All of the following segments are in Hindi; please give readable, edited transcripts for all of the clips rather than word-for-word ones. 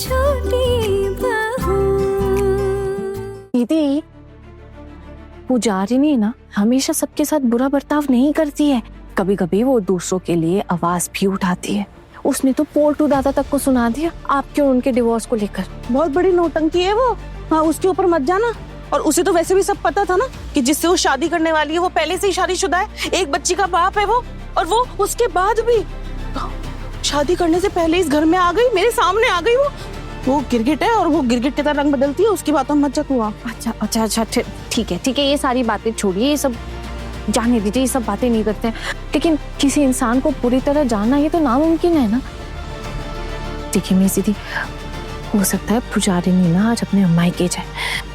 छोटी बहू। दीदी, पुजारिनी ना हमेशा सबके साथ बुरा बर्ताव नहीं करती है, कभी कभी वो दूसरों के लिए आवाज भी उठाती है। उसने तो पोल्टू दादा तक को सुना दिया आपके और उनके डिवोर्स को लेकर। बहुत बड़ी नौटंकी है वो। हाँ, उसके ऊपर मत जाना। और उसे तो वैसे भी सब पता था ना कि जिससे वो शादी करने वाली है वो पहले से ही शादीशुदा है, एक बच्ची का बाप है वो। और वो उसके बाद भी शादी करने से पहले इस घर में आ गई, मेरे सामने आ गई। वो गिरगिट है और वो गिरगिट की तरह रंग बदलती है। उसकी बातों में मत जा तू। अच्छा, ठीक है, ये सारी बातें छोड़िए, ये सब जाने दीजिए, ये सब बातें नहीं करते हैं। लेकिन किसी इंसान को पूरी तरह जानना ये तो नामुमकिन है ना। देखिए मेरी दीदी, हो सकता है पुजारिनी ना आज अपने अम्माई के जाए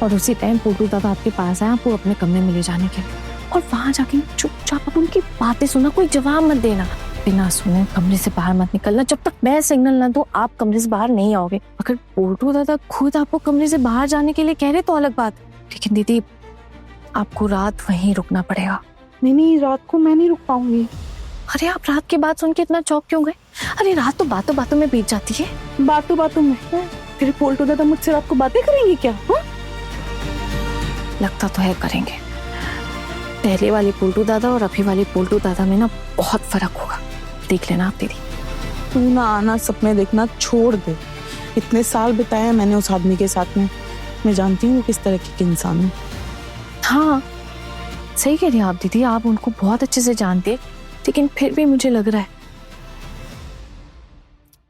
और उसी टाइम पोल्टू दादा आपके पास आए, आपको अपने कमरे में ले जाने के लिए, और वहां जाके चुपचाप आप उनकी बातें सुना, कोई जवाब मत देना, बिना सुने कमरे से बाहर मत निकलना। जब तक मैं सिग्नल ना दूं आप कमरे से बाहर नहीं आओगे। अगर पोल्टू दादा खुद आपको कमरे से बाहर जाने के लिए कह रहे तो अलग बात, लेकिन दीदी आपको रात वहीं रुकना पड़ेगा। नहीं, रात को मैं नहीं रुक पाऊंगी। अरे आप रात की बात सुन के इतना चौंक क्यों गए? अरे रात तो बातों बातों में बीत जाती है। बातों में फिर पोल्टू दादा मुझसे रात को बातें करेंगे क्या? हा? लगता तो है करेंगे। पहले वाले पोल्टू दादा और अभी वाले पोल्टू दादा में ना बहुत फर्क होगा, देख लेना आप दीदी। तू ना आना सपने देखना छोड़ दे। इतने साल बिताए हैं मैंने उस आदमी के साथ में, मैं जानती हूँ किस तरह की इंसान है। हाँ सही कह रही हैं आप दीदी, आप उनको बहुत अच्छे से जानते हैं, लेकिन फिर भी मुझे लग रहा है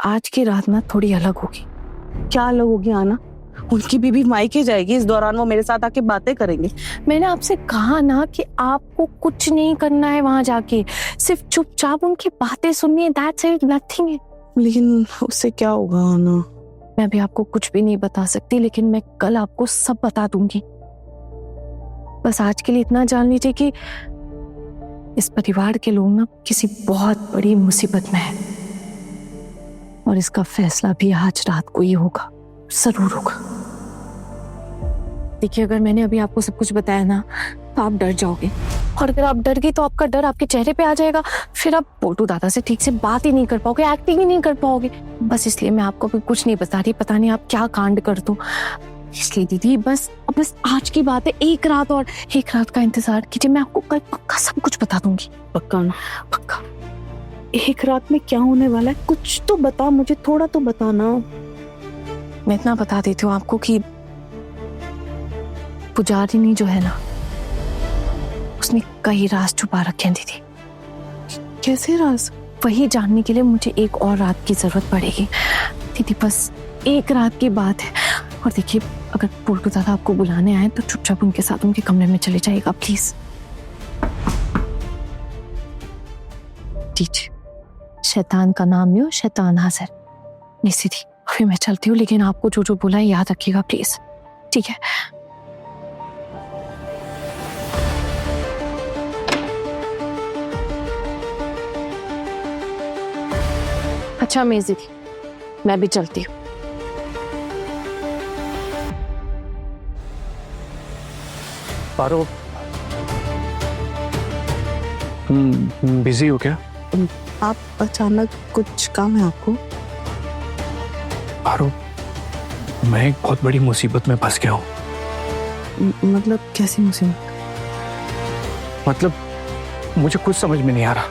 आज की रात ना थोड़ी अलग होगी। क्या अलग होगी आना? उनकी बीबी मायके जाएगी, इस दौरान वो मेरे साथ आके बातें करेंगे। मैंने आपसे कहा ना कि आपको कुछ नहीं करना है वहां जाके, सिर्फ चुपचाप उनकी बातें सुननी है, दैट्स इट, नथिंग है। लेकिन उससे क्या होगा आना? मैं भी आपको कुछ भी नहीं बता सकती, लेकिन मैं कल आपको सब बता दूंगी। बस आज के लिए इतना जान लीजिए कि इस परिवार के लोग ना किसी बहुत बड़ी मुसीबत में हैं, और इसका फैसला भी आज रात को ही होगा, जरूर होगा। देखिए अगर मैंने अभी आपको सब कुछ बताया ना तो आप डर जाओगे, और अगर आप डर गई तो आपका डर आपके चेहरे पे आ जाएगा, फिर आप पोल्टू दादा से ठीक से बात ही नहीं कर पाओगे, एक्टिंग ही नहीं कर पाओगे। बस इसलिए मैं आपको अभी कुछ नहीं बता रही, पता नहीं आप क्या कांड कर दो। इसलिए दीदी बस आज की बात है, एक रात और एक रात का इंतजार कीजिए, मैं आपको कल पक्का सब कुछ बता दूंगी। पक्का ना? पक्का। एक रात में क्या होने वाला है? कुछ तो बता मुझे, थोड़ा तो बता ना। मैं इतना बता देती हूँ आपको कि पुजारिनी जो है ना, उसने कई राज छुपा रखे हैं दीदी। कैसे राज? वही जानने के लिए मुझे एक और रात की जरूरत पड़ेगी दीदी, बस एक रात की बात है। और देखिए अगर पोल्टू दादा आपको बुलाने आए तो चुपचाप उनके साथ उनके कमरे में चले जाइएगा प्लीज। दीजिए, शैतान का नाम लो, शैतान हाजिर। नहीं सीधी, फिर मैं चलती हूँ, लेकिन आपको जो जो बोला है याद रखिएगा प्लीज, ठीक है? अच्छा मेज़ दीदी, मैं भी चलती हूँ। पारो, बिजी हो क्या? आप अचानक कुछ काम है आपको? पारो, मैं एक बहुत बड़ी मुसीबत में फंस गया हूँ। मतलब कैसी मुसीबत? मतलब मुझे कुछ समझ में नहीं आ रहा।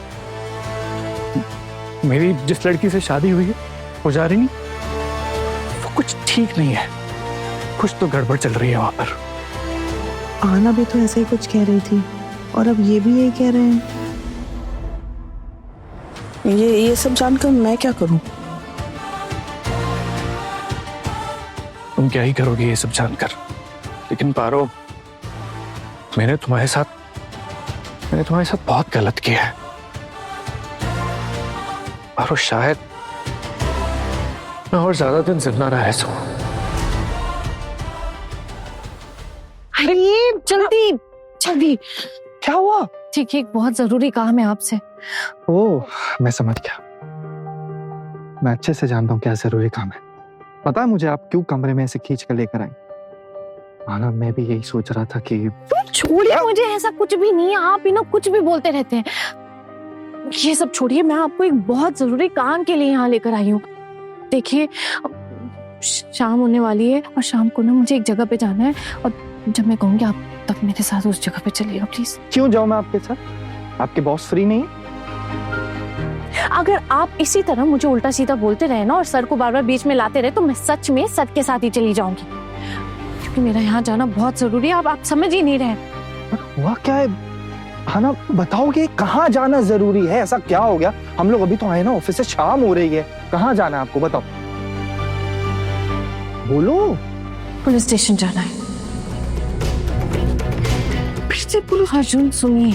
मेरी जिस लड़की से शादी हुई है पुजारिनी, वो कुछ ठीक नहीं है, कुछ तो गड़बड़ चल रही है वहां पर। आना भी तो ऐसे ही कुछ कह रही थी, और अब ये भी यही कह रहे हैं। ये सब जानकर मैं क्या करूं? तुम क्या ही करोगे ये सब जानकर? लेकिन पारो, मैंने तुम्हारे साथ बहुत गलत किया है। पारो, शायद मैं और ज्यादा दिन जिंदा रह सकूं। अरे जल्दी जल्दी, क्या हुआ? ठीक है, एक बहुत जरूरी काम है आपसे। ओह, मैं समझ गया। मैं अच्छे से जानता हूँ क्या जरूरी काम है। पता है मुझे आप क्यों कमरे में ऐसे खींच कर लेकर आई। माना मैं भी यही सोच रहा था कि छोड़िए, मुझे ऐसा कुछ भी नहीं है, आप ही ना कुछ भी बोलते रहते हैं। ये सब छोड़िए, मैं आपको एक बहुत जरूरी काम के लिए यहाँ लेकर आई हूँ। देखिए शाम होने वाली है और शाम को ना मुझे एक जगह पे जाना है, और जब मैं कहूँगी आप तब मेरे साथ उस जगह पे चलिएगा प्लीज। क्यों जाऊं मैं आपके साथ? आपके बॉस फ्री नहीं है? अगर आप इसी तरह मुझे उल्टा सीधा बोलते रहे ना और सर को बार बार बीच में लाते रहे तो मैं सच में सर के साथ ही चली जाऊंगी, क्योंकि मेरा यहाँ जाना बहुत जरूरी है। आप समझ ही नहीं रहे। पर हुआ क्या है हाना, बताओगे कहाँ जाना जरूरी है? ऐसा क्या हो गया? हम लोग अभी तो आए ना ऑफिस से, शाम हो रही है, कहाँ जाना है आपको बताओ, बोलो। पुलिस स्टेशन जाना है। फिर से पुलिस? अर्जुन सुनिए,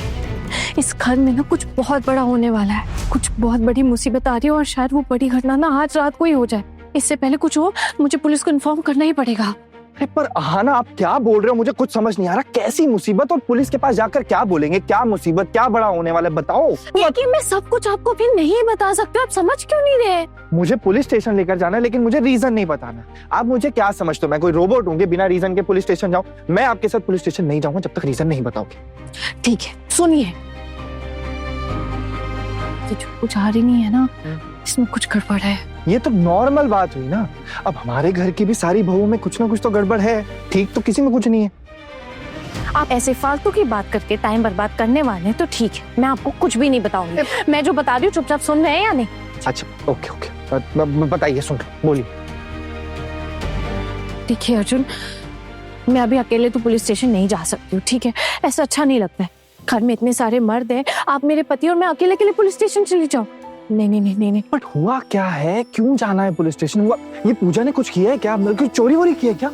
इस घर में ना कुछ बहुत बड़ा होने वाला है, कुछ बहुत बड़ी मुसीबत आ रही है और शायद वो बड़ी घटना ना आज रात को ही हो जाए। इससे पहले कुछ हो मुझे पुलिस को इन्फॉर्म करना ही पड़ेगा। अरे पर हाना आप क्या बोल रहे हो? मुझे कुछ समझ नहीं आ रहा। कैसी मुसीबत? और पुलिस के पास जाकर क्या बोलेंगे? क्या मुसीबत, क्या बड़ा होने वाला है बताओ। लेकिन मैं सब कुछ आपको भी नहीं बता सकती, आप समझ क्यों नहीं रहे? मुझे पुलिस स्टेशन लेकर जाना है, लेकिन मुझे रीजन नहीं बताना। आप मुझे क्या समझते हो? मैं कोई रोबोट हूँ कि बिना रीजन के पुलिस स्टेशन जाऊँ? मैं आपके साथ पुलिस स्टेशन नहीं जाऊंगा जब तक रीजन नहीं बताओगे। ठीक है सुनिए, ये जो कुछ आ रही नहीं है ना, इसमें कुछ गड़बड़ है। ये तो नॉर्मल बात हुई ना। अब हमारे घर की भी सारी बहुओं में कुछ ना कुछ तो गड़बड़ है, ठीक तो किसी में कुछ नहीं है। आप ऐसे फालतू की बात करके टाइम बर्बाद करने वाले हैं तो ठीक है, मैं आपको कुछ भी नहीं बताऊंगी। मैं जो बता रही हूँ चुपचाप सुन रहे हैं या नहीं? अच्छा ओके ओके, बताइए, सुन रहा हूं, बोलिए। देखिए अर्जुन, मैं अभी अकेले तो पुलिस स्टेशन नहीं जा सकती हूँ, ठीक है? ऐसा अच्छा नहीं लगता है। घर में इतने सारे मर्द हैं, आप मेरे पति और मैं अकेले अकेले पुलिस स्टेशन चली जाऊँ? नहीं नहीं नहीं नहीं नहीं। बट हुआ क्या है? क्यों जाना है पुलिस स्टेशन? हुआ ये पूजा ने कुछ किया है क्या? कोई चोरी वोरी किया है क्या?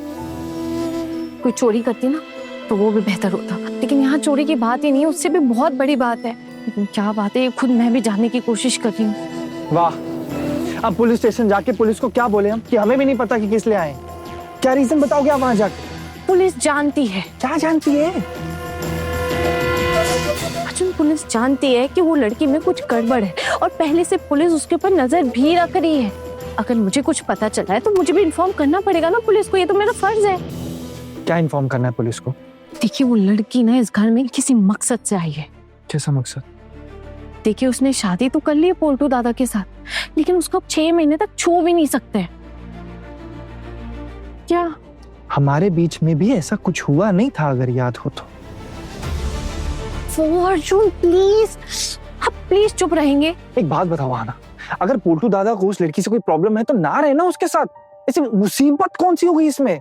कोई चोरी करती ना तो वो भी बेहतर होता, लेकिन यहाँ चोरी की बात ही नहीं है, उससे भी बहुत बड़ी बात है। लेकिन क्या बात है, खुद मैं भी जानने की कोशिश कर रही हूँ। वाह, अब पुलिस स्टेशन जाके पुलिस को क्या बोले हम कि हमें भी नहीं पता कि किस लिए आए? क्या रीजन बताओगे आप वहां जाके? पुलिस जानती है। क्या जानती है? अर्जुन, पुलिस जानती है कि वो लड़की में कुछ गड़बड़ है और पहले से पुलिस उसके ऊपर नजर भी रख रही है। अगर मुझे कुछ पता चला है तो मुझे भी इन्फॉर्म करना पड़ेगा ना पुलिस को, ये तो मेरा फर्ज है। क्या इन्फॉर्म करना है पुलिस को? देखिए, वो लड़की ना इस घर में किसी मकसद से आई है। कैसा मकसद? देखिए, उसने शादी तो कर ली है पोल्टू दादा के साथ, लेकिन उसको अब 6 महीने तक छू भी नहीं सकते। क्या हमारे बीच में भी ऐसा कुछ हुआ नहीं था, अगर याद हो तो? अर्जुन प्लीज, आप प्लीज चुप रहेंगे? एक बात बताओ आना, अगर पोल्टू दादा को उस लड़की से कोई प्रॉब्लम है तो ना रहना उसके साथ। ऐसी मुसीबत कौन सी हो गई इसमें?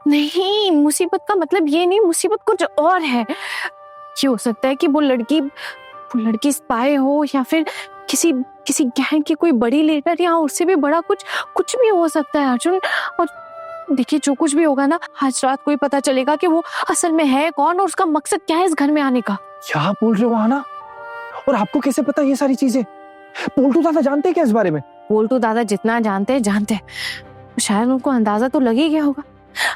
नहीं, मुसीबत का मतलब ये नहीं, मुसीबत कुछ और है। ये हो सकता है कि वो लड़की स्पाई हो या फिर किसी गैंग की कोई बड़ी लीडर, या उससे भी बड़ा कुछ भी हो सकता है अर्जुन। और देखिए, जो कुछ भी होगा ना, आज रात को ही पता चलेगा कि वो असल में है कौन और उसका मकसद क्या है इस घर में आने का। क्या बोल रहे हो आना? और आपको कैसे पता ये सारी चीजें? पोल्टू दादा जानते हैं क्या इस बारे में? पोल्टू दादा जितना जानते हैं, शायद उनको अंदाजा तो लग ही गया होगा।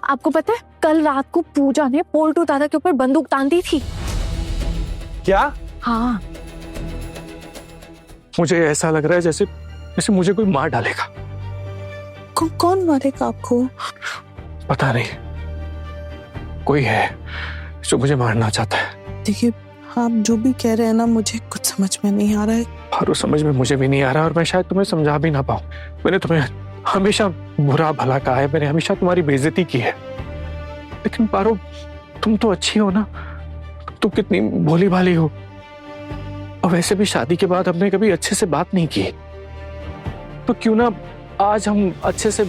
आपको पता है, कल रात को पूजा ने पोल्टू दादा के ऊपर बंदूक तान दी थी। क्या? हाँ। मुझे ऐसा लग रहा है जैसे मुझे कोई मार डालेगा। कौन मारेगा आपको? पता नहीं, कोई है जो मुझे मारना चाहता है। देखिए, आप जो भी कह रहे हैं ना, मुझे कुछ समझ में नहीं आ रहा है। और समझ में मुझे भी नहीं आ रहा, और मैं शायद तुम्हें समझा भी ना पाऊं। मैंने तुम्हें हमेशा बुरा भला कहा है, मैंने हमेशा तुम्हारी बेइज्जती की है, लेकिन पारो, तुम तो अच्छी हो ना, तुम तो कितनी भोली भाली हो। और वैसे भी शादी के बाद हमने कभी अच्छे से बात नहीं की, तो क्यों ना आज हम अच्छे से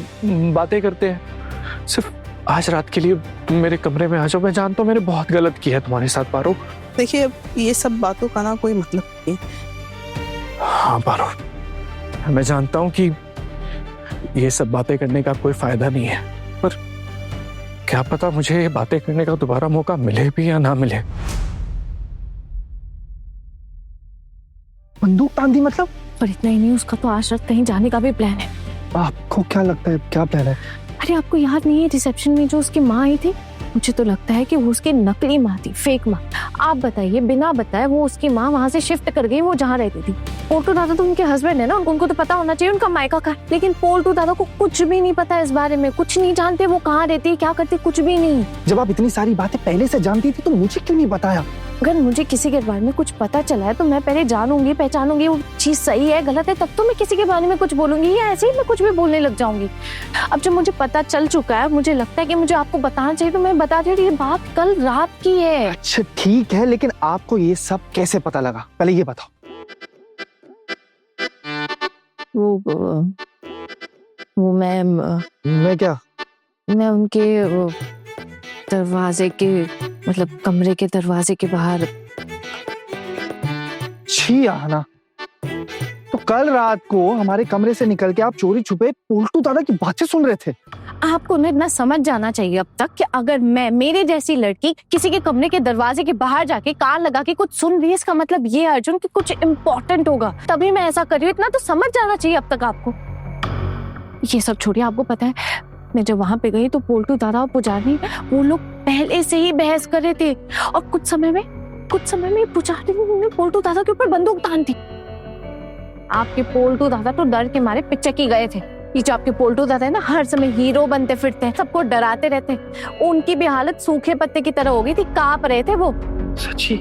बातें करते हैं। सिर्फ आज रात के लिए तुम मेरे कमरे में आ जाओ। मैं जानता हूँ मैंने बहुत गलत किया है तुम्हारे साथ पारो। देखिए, ये सब बातों का ना कोई मतलब नहीं। हाँ पारो, मैं जानता हूँ कि ये सब बातें करने का कोई फायदा नहीं है, पर क्या पता मुझे ये बातें करने का दोबारा मौका मिले भी या ना मिले। बंदूक तान दी मतलब? पर इतना ही नहीं, उसका तो आज रात कहीं जाने का भी प्लान है। आपको क्या लगता है क्या प्लान है? अरे आपको याद नहीं है रिसेप्शन में जो उसकी माँ आई थी? मुझे तो लगता है कि वो उसकी नकली माँ थी, फेक माँ। आप बताइए, बिना बताए वो उसकी माँ वहाँ से शिफ्ट कर गई, वो जहाँ रहती थी। पोल्टू दादा तो उनके हस्बैंड है ना, उनको तो पता होना चाहिए उनका मायका का। लेकिन पोल्टू दादा को कुछ भी नहीं पता इस बारे में, कुछ नहीं जानते वो कहाँ रहती है, क्या करती, कुछ भी नहीं। जब आप इतनी सारी बातें पहले से जानती थी तो मुझे क्यों नहीं बताया? अगर मुझे किसी के बारे में कुछ पता चला है तो मैं पहले जानूंगी, पहचानूंगी वो चीज सही है गलत है, तब तो मैं किसी के बारे में कुछ बोलूंगी, या ऐसे ही मैं कुछ भी बोलने लग जाऊंगी। अब जब मुझे पता चल चुका है, मुझे लगता है कि मुझे आपको बताना चाहिए, तो मैं बता रही हूँ। ये बात कल रात की है। अच्छा ठीक है, लेकिन आपको ये सब कैसे पता लगा, पहले ये बताओ। वो मैं क्या? मैं उनके दरवाजे के, मतलब कमरे के दरवाजे के बाहर। छी आना, तो कल रात को हमारे कमरे से निकल के आप चोरी छुपे उल्टू दादा की बातें सुन रहे थे। आपको ना इतना समझ जाना चाहिए अब तक कि अगर मेरे जैसी लड़की किसी के कमरे के दरवाजे के बाहर जाके कान लगा के कुछ सुन रही है, इसका मतलब ये अर्जुन कि कुछ इम्पोर्टेंट होगा, तभी मैं ऐसा कर रही हूँ। इतना तो समझ जाना चाहिए अब तक आपको। ये सब छोड़िए, आपको पता है मैं जब वहां पे गई तो पोल्टू दादा और पुजारी वो लोग पहले से ही बहस कर रहे थे, और कुछ समय में पुजारी ने पोल्टू दादा के ऊपर बंदूक तान दी। आपके पोल्टू दादा तो डर के मारे पिचक ही गए थे। ये जो आपके पोल्टू दादा है ना, हर समय हीरो बनते फिरते हैं, सबको डराते रहते हैं। उनकी भी हालत सूखे पत्ते की तरह हो गई थी, कांप रहे थे वो। सच्ची?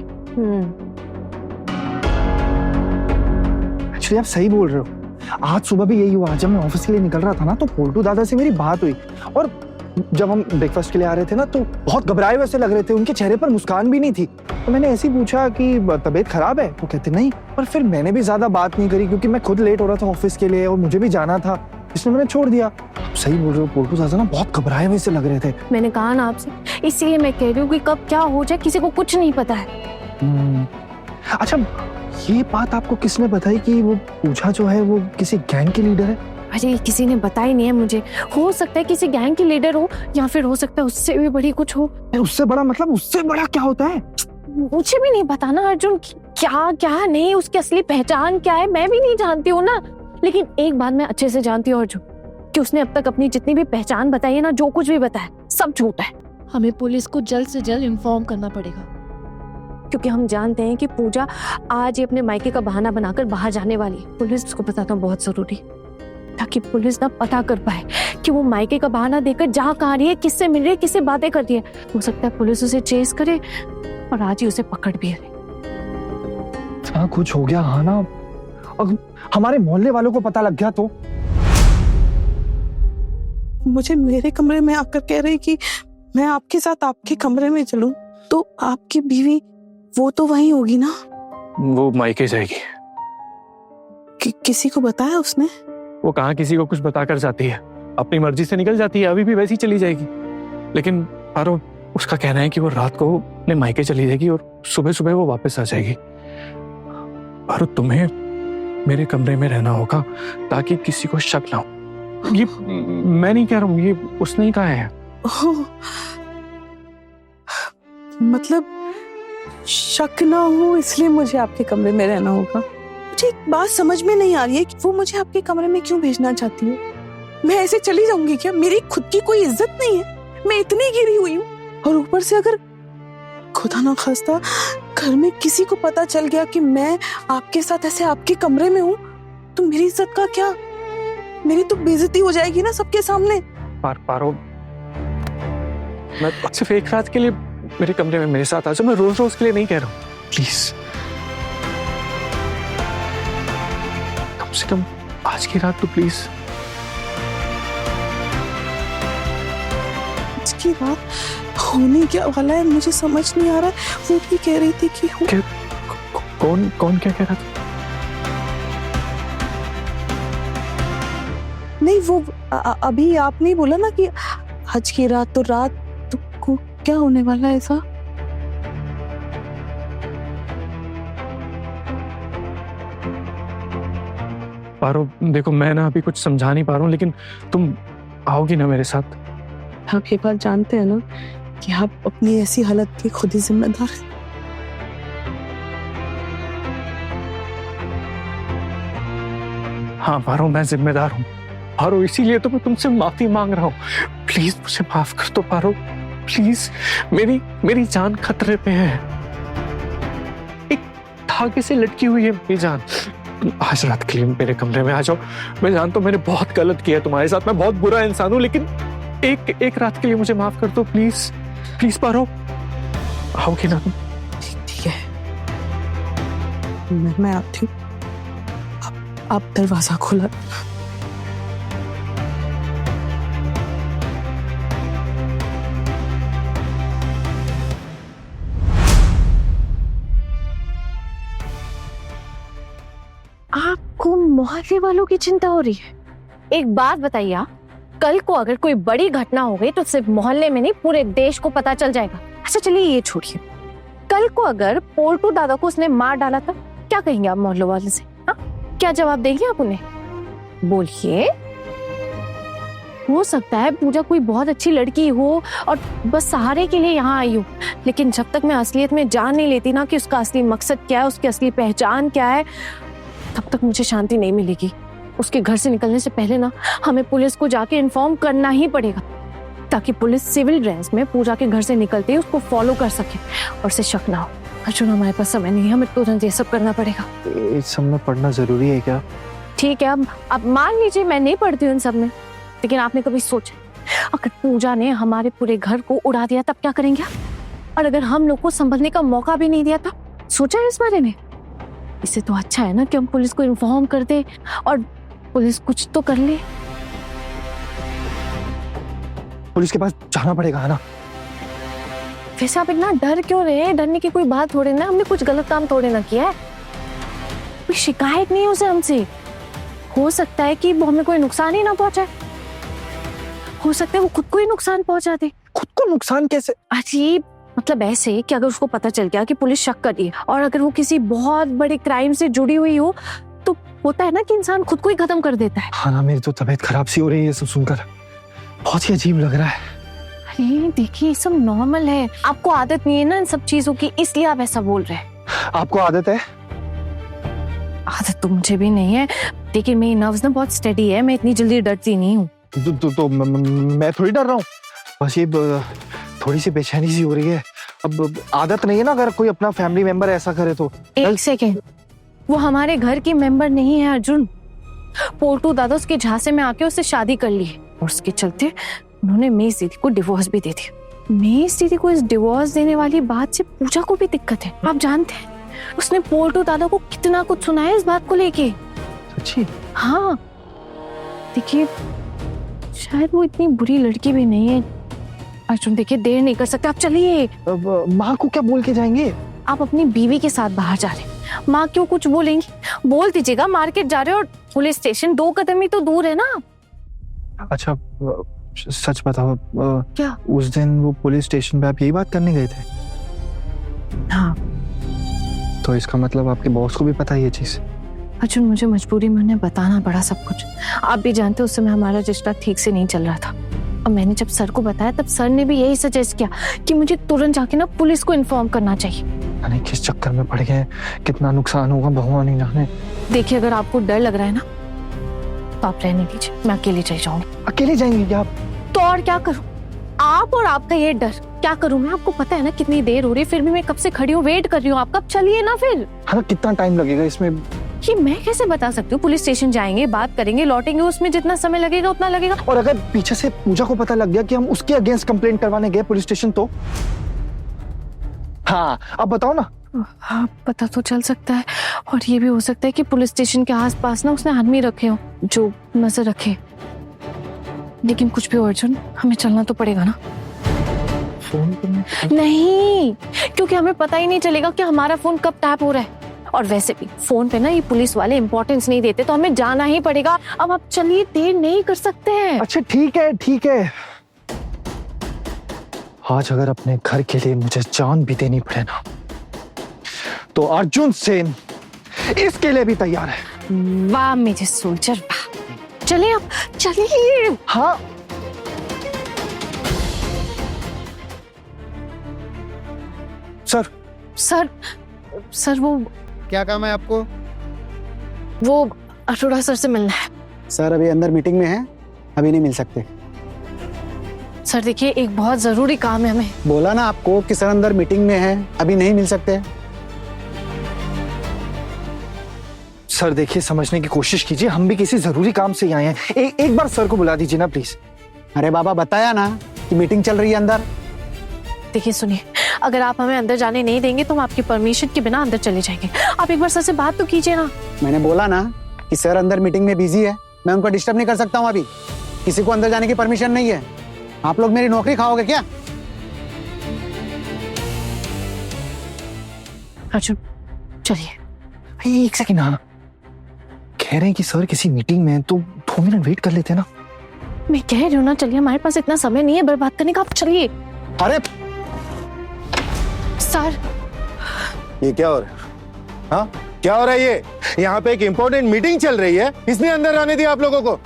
एक्चुअली आप सही बोल रहे हो। आज सुबह भी यही हुआ। जब मैं ऑफिस के लिए निकल रहा था ना, तो पोल्टू दादा से मेरी बात हुई, और जब हम ब्रेकफास्ट के लिए आ रहे थे ना, तो बहुत घबराए वैसे लग रहे थे, उनके चेहरे पर मुस्कान भी नहीं थी। तो मैंने ऐसे ही पूछा कि तबीयत खराब है, वो कहते नहीं। पर फिर मैंने भी ज्यादा बात नहीं करी, क्योंकि मैं खुद लेट हो रहा था ऑफिस के लिए और मुझे भी जाना था, इसलिए मैंने छोड़ दिया। सही बोल रहे हो, पोल्टू दादा ना बहुत घबराए वैसे लग रहे थे। मैंने कहा ना आपसे, इसलिए मैं कह रही हूँ कि कब क्या हो जाए किसी को कुछ नहीं पता है। अच्छा, ये बात आपको किसने बताई कि वो पूजा जो है वो किसी गैंग की लीडर है? अरे किसी ने बताई नहीं है मुझे। हो सकता है किसी गैंग की लीडर हो, या फिर हो सकता है उससे भी बड़ी कुछ हो। उससे बड़ा मतलब उससे बड़ा क्या होता है? मुझे भी नहीं पता ना अर्जुन, क्या क्या नहीं, उसकी असली पहचान क्या है मैं भी नहीं जानती हूँ ना। लेकिन एक बात मैं अच्छे से जानती हूँ अर्जुन, कि उसने अब तक अपनी जितनी भी पहचान बताई है ना, जो कुछ भी बताया सब झूठ है। हमें पुलिस को जल्द से जल्द इन्फॉर्म करना पड़ेगा, क्योंकि हम जानते हैं कि पूजा आज ही अपने मायके का बहाना बनाकर बाहर जाने वाली है। पुलिस को बताना बहुत जरूरी, ताकि पुलिस ना पता कर पाए कि वो मायके का बहाना देकर जा कहाँ रही है, किससे मिल रही है, किससे बातें करती है। हो सकता है पुलिस उसे चेस करे और आज ही उसे पकड़ भी ले। हाँ, कुछ हो गया हाँ ना, और हमारे मोहल्ले वालों को पता लग गया तो? मुझे मेरे कमरे में आकर कह रही कि मैं आपके साथ आपके कमरे में चलूं, तो आपकी बीवी वो तो वहीं होगी ना? वो मायके जाएगी। किसी को बताया उसने? वो कहाँ किसी को कुछ बताकर जाती है, अपनी मर्जी से निकल जाती है, अभी भी वैसी चली जाएगी। लेकिन पारो, उसका कहना है कि वो रात को अपने मायके चली जाएगी और सुबह सुबह वो वापस आ जाएगी। पारो, तुम्हें मेरे कमरे में रहना होगा ताकि किसी को शक ना हो। ये मैं नहीं कह रहा हूँ, ये उसने ही कहा है। मतलब शक ना हो इसलिए मुझे आपके कमरे में रहना होगा। मुझे एक बात समझ में नहीं आ रही है कि वो मुझे आपके कमरे में क्यों भेजना चाहती है। मैं ऐसे चली जाऊंगी क्या? मेरी खुद की कोई इज्जत नहीं है, मैं इतनी गिरी हुई हूँ, और ऊपर से अगर खुदा ना खास्ता घर में किसी को पता चल गया कि मैं आपके साथ ऐसे आपके कमरे में हूँ, तो मेरी इज्जत का क्या? मेरी तो बेइज्जती हो जाएगी ना सबके सामने। पारो, मैं सिर्फ एक रात के लिए मेरे कमरे में मेरे साथ आ जाओ, मैं रोज रोज के लिए नहीं कह रहा हूँ, प्लीज। कम से कम आज की रात तो प्लीज। आज की रात होने क्या वाला है मुझे समझ नहीं आ रहा है। वो भी कह रही थी कि कौन क्या कह रहा था? नहीं, वो अभी आपने बोला ना कि आज की रात तो क्या होने वाला है ऐसा? पारो, देखो मैं ना अभी कुछ समझा नहीं पा रहा हूँ, लेकिन तुम आओगी ना मेरे साथ? आप ये बात जानते हैं ना कि आप अपनी ऐसी हालत के खुद ही जिम्मेदार हैं। हाँ पारो, मैं जिम्मेदार हूँ पारो, इसीलिए तो मैं तुमसे माफी मांग रहा हूँ। प्लीज मुझे माफ कर दो पारो, प्लीज। मेरी जान खतरे पे है, एक धागे से लटकी हुई है मेरी जान। तुम आज रात के लिए मेरे कमरे में आ जाओ। मैं जानता हूँ मैंने बहुत गलत किया तुम्हारे साथ, मैं बहुत बुरा इंसान हूँ, लेकिन एक रात के लिए मुझे माफ कर दो प्लीज। प्लीज पारो, आओगे ना तुम? ठीक है, मैं आती हूँ। आप दरवाजा खोला। आपको मोहल्ले वालों की चिंता हो रही है? एक बात बताइए आप, कल को अगर कोई बड़ी घटना हो गई तो सिर्फ मोहल्ले में नहीं पूरे देश को पता चल जाएगा। अच्छा चलिए ये छोड़िए, कल को अगर पोल्टू दादा को उसने मार डाला तो क्या कहेंगे आप मोहल्ले वाले से? हाँ, क्या जवाब देंगे आप उन्हें? बोलिए। हो सकता है पूजा कोई बहुत अच्छी लड़की हो और बस सहारे के लिए यहाँ आई हो, लेकिन जब तक मैं असलियत में जान नहीं लेती ना कि उसका असली मकसद क्या है, उसकी असली पहचान क्या है, तब तक मुझे शांति नहीं मिलेगी। उसके घर से निकलने से पहले ना हमें पुलिस को जाके इन्फॉर्म करना ही पड़ेगा, ताकि पुलिस सिविल ड्रेस में पूजा के घर से निकलते ही उसको फॉलो कर सके और उसे शक ना हो। अर्जुन हमारे पास समय नहीं है, हमें तुरंत ये सब करना पड़ेगा। इस सब में पढ़ना जरूरी है क्या? ठीक है, अब मान लीजिए मैं नहीं पढ़ती हूँ इन सब में, लेकिन आपने कभी सोचा अगर पूजा ने हमारे पूरे घर को उड़ा दिया तब क्या करेंगे आप? और अगर हम लोग को संभलने का मौका भी नहीं दिया तब? सोचा है इस बारे में? इससे तो अच्छा है ना कि हम पुलिस को इन्फॉर्म कर दे और पुलिस कुछ तो कर ले। पुलिस के पास जाना पड़ेगा है ना? वैसे आप इतना डर क्यों रहे हैं? डरने की कोई बात थोड़ी ना, हमने कुछ गलत काम थोड़े ना किया है। कोई शिकायत नहीं है उसे हमसे। हो सकता है कि वो हमें कोई नुकसान ही ना पहुंचाए, हो सकता है वो खुद को ही नुकसान पहुंचा दे। खुद को नुकसान कैसे? अजीब, मतलब ऐसे कि अगर उसको पता चल गया कि पुलिस शक कर रही है और अगर वो किसी बहुत बड़े क्राइम से जुड़ी हुई हो, तो होता है ना कि इंसान खुद को ही खत्म कर देता है। हाँ ना, मेरी तो तबीयत खराब सी हो रही है ये सब सुनकर, बहुत ही अजीब लग रहा है। अरे देखिए, ये सब नॉर्मल है, आपको आदत नहीं है ना इन सब चीजों की, इसलिए आप ऐसा बोल रहे हैं। आपको आदत है? आदत तो मुझे भी नहीं है, लेकिन मेरी नर्व्स ना बहुत स्टेडी है, मैं इतनी जल्दी डरती नहीं हूँ। तो मैं थोड़ी डर रहा हूँ, बस ये थोड़ी सी बेचैनी सी हो रही है। अब आदत नहीं है ना, अगर कोई अपना फैमिली मेंबर ऐसा करे तो। एक सेकेंड, वो हमारे घर की मेंबर नहीं है अर्जुन। पोल्टू दादा उसके झांसे में आके उससे शादी कर ली है और उसके चलते उन्होंने मेस दीदी को डिवोर्स भी दे दिया। मेस दीदी को इस डिवोर्स देने वाली बात से पूजा को भी दिक्कत है। आप जानते हैं उसने पोल्टू दादा को कितना कुछ सुनाया इस बात को लेके। सच्ची? हाँ, देखिए शायद वो इतनी बुरी लड़की भी नहीं है। अर्जुन देखिए, देर नहीं कर सकते, आप चलिए। माँ को क्या बोल के जाएंगे? आप अपनी बीवी के साथ बाहर जा रहे हैं, माँ क्यों कुछ बोलेंगी? बोल दीजिएगा मार्केट जा रहे हो और पुलिस स्टेशन 2 कदम ही तो दूर है ना। अच्छा सच बताओ, क्या? उस दिन वो पुलिस स्टेशन पे आप यही बात करने गए थे? हाँ। तो इसका मतलब आपके बॉस को भी पता है ये चीज? अर्जुन मुझे मजबूरी में उन्हें बताना पड़ा सब कुछ। आप भी जानते उस समय हमारा रिश्ता ठीक से नहीं चल रहा था और मैंने जब सर को बताया तब सर ने भी यही सजेस्ट किया कि मुझे तुरंत जाके ना पुलिस को इन्फॉर्म करना चाहिए। नहीं, किस चक्कर में पड़ गए, कितना नुकसान होगा भगवान ही जाने। देखिए, अगर आपको डर लग रहा है ना तो आप रहने दीजिए, मैं अकेले चली जाऊंगी। अकेले जाएंगे क्या आप? तो और क्या करूं? आप और आपका ये डर, क्या करूं मैं? आपको पता है ना कितनी देर हो रही है, फिर भी मैं कब से खड़ी हूँ, वेट कर रही हूँ आपका। चलिए ना फिर। हाँ, कितना टाइम लगेगा इसमें? ये मैं कैसे बता सकती हूँ? पुलिस स्टेशन जाएंगे, बात करेंगे, लौटेंगे, उसमें जितना समय लगेगा उतना लगेगा। और अगर पीछे से पूजा को पता लग गया कि हम उसके अगेंस्ट कंप्लेंट करवाने गए पुलिस स्टेशन तो? हाँ, अब बताओ ना। हाँ, पता तो चल सकता है और ये भी हो सकता है कि पुलिस स्टेशन के आसपास ना उसने आदमी रखे हो जो नजर रखे। लेकिन कुछ भी हो अर्जुन, हमें चलना तो पड़ेगा ना। फोन करने? नहीं, क्योंकि हमें पता ही नहीं चलेगा कि हमारा फोन कब टैप हो रहा है। और वैसे भी फोन पे ना ये पुलिस वाले इंपॉर्टेंस नहीं देते, तो हमें जाना ही पड़ेगा। अब आप चलिए, देर नहीं कर सकते हैं। अच्छा ठीक है, ठीक है। आज अगर अपने घर के लिए मुझे जान भी देनी पड़े ना, तो अर्जुन सेन इसके लिए भी तैयार है। वाह मेरे सोल्जर, वाह। चलिए अब, चलिए। हाँ। सर। सर वो क्या काम है आपको? अरोड़ा सर से मिलना है। सर अभी अंदर मीटिंग में है, अभी नहीं मिल सकते। सर देखिए, एक बहुत जरूरी काम है हमें। बोला ना आपको कि सर अंदर मीटिंग में है, अभी नहीं मिल सकते। सर देखिए, समझने की कोशिश कीजिए, हम भी किसी जरूरी काम से आए हैं। एक बार सर को बुला दीजिए ना प्लीज। अरे बाबा, बताया ना कि मीटिंग चल रही है अंदर। देखिए सुनिए, अगर आप हमें अंदर जाने नहीं देंगे तो हम आपकी परमिशन के बिना अंदर चले जाएंगे। आप एक बार सर से बात तो कीजिए ना। मैंने बोला ना कि सर अंदर मीटिंग में बिजी है, मैं उनको डिस्टर्ब नहीं कर सकता हूँ। अभी किसी को अंदर जाने की परमिशन नहीं है। आप लोग मेरी नौकरी खाओगे क्या? अर्जुन चलिए। भाई एक सेकंड, हाँ कह रहे हैं कि सर किसी मीटिंग में हैं, तो 2 मिनट वेट कर लेते हैं ना। मैं कह रही हूँ ना, चलिए, हमारे पास इतना समय नहीं है बर्बाद करने का, आप चलिए। अरे सर ये क्या हो रहा है? हाँ क्या हो रहा है ये? यहाँ पे एक इम्पोर्टेंट मीटिंग चल रही है, इसमें अंदर आने दिया आप लोगों को?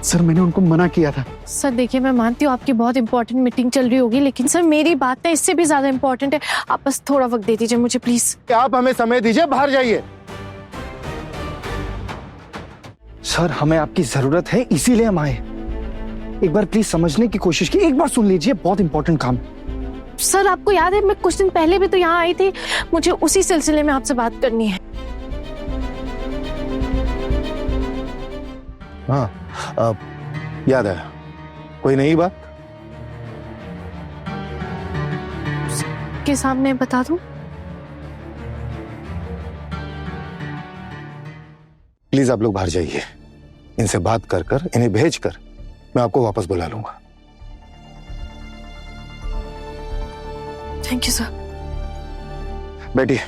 सर मैंने उनको मना किया था। सर देखिए, मैं मानती हूँ आपकी बहुत इंपॉर्टेंट मीटिंग चल रही होगी, लेकिन सर मेरी बात ना इससे भी ज्यादा इंपॉर्टेंट है। आप बस थोड़ा वक्त दे दीजिए मुझे प्लीज। आप हमें समय दीजिए, बाहर जाइए। सर हमें आपकी जरूरत है, इसीलिए हम आए। एक बार प्लीज समझने की कोशिश की, एक बार सुन लीजिए, बहुत इंपॉर्टेंट काम। सर आपको याद है मैं कुछ दिन पहले भी तो यहाँ आई थी, मुझे उसी सिलसिले में आपसे बात करनी है। हाँ याद है। कोई नई बात? के सामने बता दूं? प्लीज आप लोग बाहर जाइए। इनसे बात कर कर, इन्हें भेज कर मैं आपको वापस बुला लूंगा। Thank you sir. बैठिए।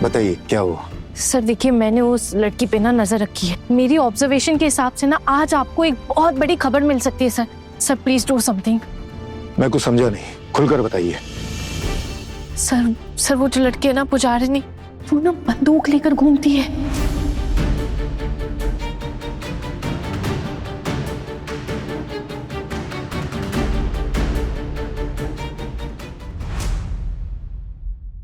बताइए क्या हुआ? सर देखिए, मैंने उस लड़की पे ना नजर रखी है। मेरी ऑब्जर्वेशन के हिसाब से ना आज आपको एक बहुत बड़ी खबर मिल सकती है sir. Sir please do something. मैं कुछ समझा नहीं, खुलकर बताइए। सर वो जो लड़की है ना पुजारिनी, वो ना बंदूक लेकर घूमती है।